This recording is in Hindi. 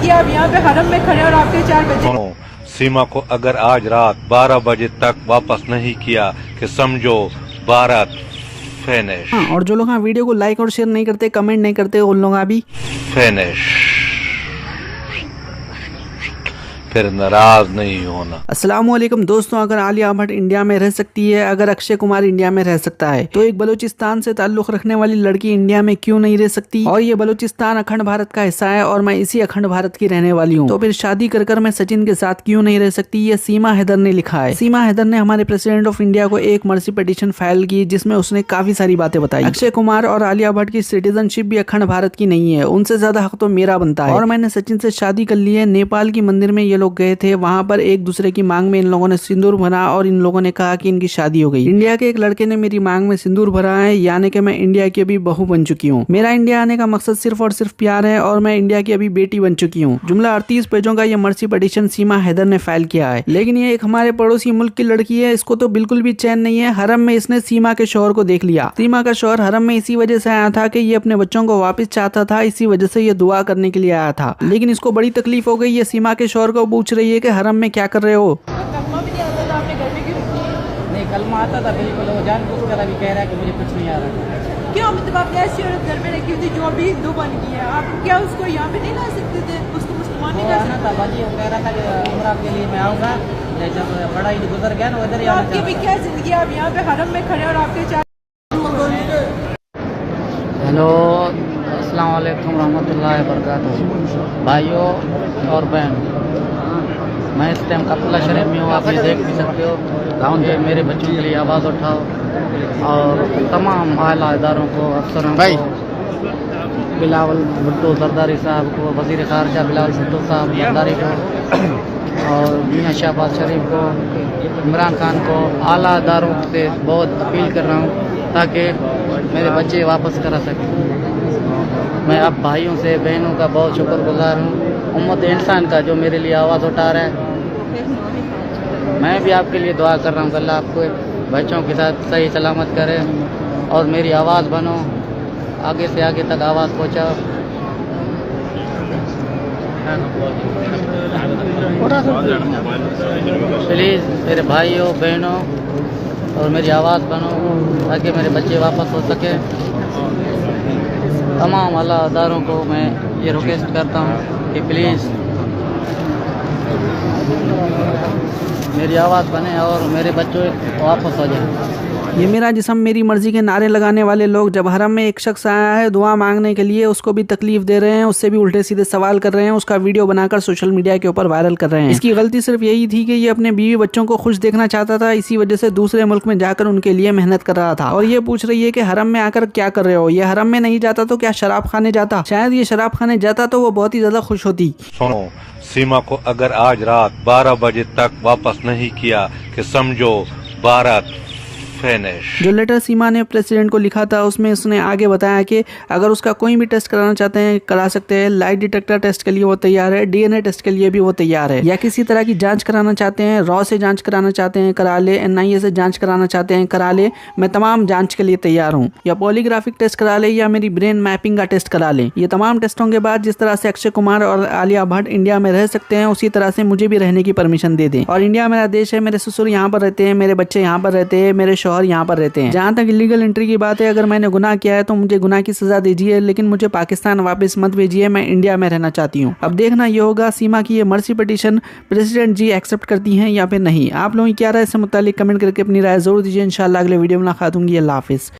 जिंदगी आप यहाँ पे हरम में खड़े और आपके 4 बच्चे। सीमा को अगर आज रात 12 बजे तक वापस नहीं किया कि समझो भारत फिनिश। और जो लोग वीडियो को लाइक और शेयर नहीं करते, कमेंट नहीं करते, उन लोग भी फिनिश। फिर नाराज नहीं होना। अस्सलाम वालेकुम दोस्तों, अगर आलिया भट्ट इंडिया में रह सकती है, अगर अक्षय कुमार इंडिया में रह सकता है, तो एक बलूचिस्तान से ताल्लुक रखने वाली लड़की इंडिया में क्यों नहीं रह सकती? और ये बलूचिस्तान अखंड भारत का हिस्सा है और मैं इसी अखंड भारत की रहने वाली हूँ, तो फिर शादी कर कर मैं सचिन के साथ क्यों नहीं रह सकती? ये सीमा हैदर ने लिखा है। सीमा हैदर ने हमारे प्रेसिडेंट ऑफ इंडिया को एक मर्सी पिटीशन फाइल की, जिसमें उसने काफी सारी बातें बताई। अक्षय कुमार और आलिया भट्ट की सिटीजनशिप भी अखंड भारत की नहीं है, उनसे ज्यादा हक तो मेरा बनता है। और मैंने सचिन से शादी कर ली है। नेपाल की मंदिर में ये लोग गए थे, वहाँ पर एक दूसरे की मांग में इन लोगों ने सिंदूर भरा और इन लोगों ने कहा कि इनकी शादी हो गई। इंडिया के एक लड़के ने मेरी मांग में सिंदूर भरा है, यानी कि मैं इंडिया की अभी बहू बन चुकी हूँ। मेरा इंडिया आने का मकसद सिर्फ और सिर्फ प्यार है और मैं इंडिया की अभी बेटी बन चुकी हूँ। जुमला 38 पेजों का ये मर्सी पिटीशन सीमा हैदर ने फाइल किया है। लेकिन ये एक हमारे पड़ोसी मुल्क की लड़की है, इसको तो बिल्कुल भी चैन नहीं है। हरम में इसने सीमा के शौहर को देख लिया। सीमा का शौहर हरम में इसी वजह से आया था कि ये अपने बच्चों को वापस चाहता था, इसी वजह से ये दुआ करने के लिए आया था। लेकिन इसको बड़ी तकलीफ हो गई। ये सीमा के शौहर को पूछ रही है कि हरम में क्या कर रहे हो? कलमा भी नहीं आता था आपने घर में क्यों? नहीं, कलमा आता था बिल्कुल। वो जानबूझकर अभी कह रहा है कि मुझे कुछ नहीं आ रहा। क्यों? मतलब आपने ऐसी औरत घर में रखी हुई थी जो अभी हिंदू बन गई है, आप क्या उसको यहाँ पे नहीं ला सकते थे? उसको मुसलमान नहीं ला सकते था बाजी। वो कह रहा था कि उम्रा के लिए मैं आऊँगा, जब बड़ा ईद गुजर गया ना उधर ही आना आपकी भी क्या जिंदगी, आप यहाँ पे हरम में खड़े और आपके 4। हेलो, अस्सलाम वालेकुम रहमतुल्लाहि व बरकातहू। भाइयों और बहन, मैं इस टाइम कपला शरीफ में हूँ, आप ये देख भी सकते हो। गाँव में मेरे बच्चों के लिए आवाज़ उठाओ और तमाम आला इदारों को, अफसरों को, बिलावल भुट्टो जरदारी साहब को, वज़ीर ख़ारजा बिलावल भुट्टो साहब जरदारी को, और मियां शहबाज शरीफ को, इमरान खान को, आला इदारों से बहुत अपील कर रहा हूँ ताकि मेरे बच्चे वापस करा सकें। मैं अब भाइयों से, बहनों का बहुत शुक्रगुजार हूँ, उम्मत इंसान का, जो मेरे लिए आवाज़ उठा रहा है। मैं भी आपके लिए दुआ कर रहा हूँ कि अल्लाह आपको बच्चों के साथ सही सलामत करे और मेरी आवाज़ बनो, आगे से आगे तक आवाज़ पहुँचाओ। प्लीज़ मेरे भाइयों बहनों और मेरी आवाज़ बनो ताकि मेरे बच्चे वापस हो सके। तमाम अल्लाह अदारों को मैं ये रिक्वेस्ट करता हूँ कि प्लीज़ मेरी आवाज़ बने और मेरे बच्चों वापस हो जाए। ये मेरा जिस्म मेरी मर्जी के नारे लगाने वाले लोग जब हरम में एक शख्स आया है दुआ मांगने के लिए, उसको भी तकलीफ दे रहे हैं, उससे भी उल्टे सीधे सवाल कर रहे हैं, उसका वीडियो बनाकर सोशल मीडिया के ऊपर वायरल कर रहे हैं। इसकी गलती सिर्फ यही थी कि ये अपने बीवी बच्चों को खुश देखना चाहता था, इसी वजह से दूसरे मुल्क में जाकर उनके लिए मेहनत कर रहा था। और ये पूछ रही है कि हरम में आकर क्या कर रहे हो? ये हरम में नहीं जाता तो क्या शराब खाने जाता? शायद ये शराब खाने जाता तो वो बहुत ही ज्यादा खुश होती। सुनो, सीमा को अगर आज रात 12 बजे तक वापस नहीं किया कि समझो भारत फिनिश। जो लेटर सीमा ने प्रेसिडेंट को लिखा था उसमें उसने आगे बताया कि अगर उसका कोई भी टेस्ट कराना चाहते हैं करा सकते हैं। लाइट डिटेक्टर टेस्ट के लिए वो तैयार है, डीएनए टेस्ट के लिए भी वो तैयार है, या किसी तरह की जांच कराना चाहते हैं, रॉ से जांच कराना चाहते हैं करा ले, एनआईए से जांच कराना चाहते हैं करा ले, मैं तमाम जांच के लिए तैयार हूँ। या पॉलीग्राफिक टेस्ट करा ले या मेरी ब्रेन मैपिंग का टेस्ट करा ले। ये तमाम टेस्टों के बाद जिस तरह से अक्षय कुमार और आलिया भट्ट इंडिया में रह सकते हैं, उसी तरह से मुझे भी रहने की परमिशन दे दें। और इंडिया मेरा देश है, मेरे ससुर यहाँ पर रहते हैं, मेरे बच्चे यहाँ पर रहते हैं, मेरे शौहर यहाँ पर रहते हैं। जहाँ तक इलीगल एंट्री की बात है, अगर मैंने गुनाह किया है तो मुझे गुनाह की सजा दीजिए, लेकिन मुझे पाकिस्तान वापस मत भेजिए। मैं इंडिया में रहना चाहती हूँ। अब देखना ये होगा सीमा की ये मर्सी पिटीशन प्रेसिडेंट जी एक्सेप्ट करती हैं या फिर नहीं। आप लोगों की क्या राय इससे मुतालिक कमेंट करके अपनी राय जरूर दीजिए। इंशाल्लाह अगले वीडियो में मुलाकात होगी। अल्लाह हाफिज़।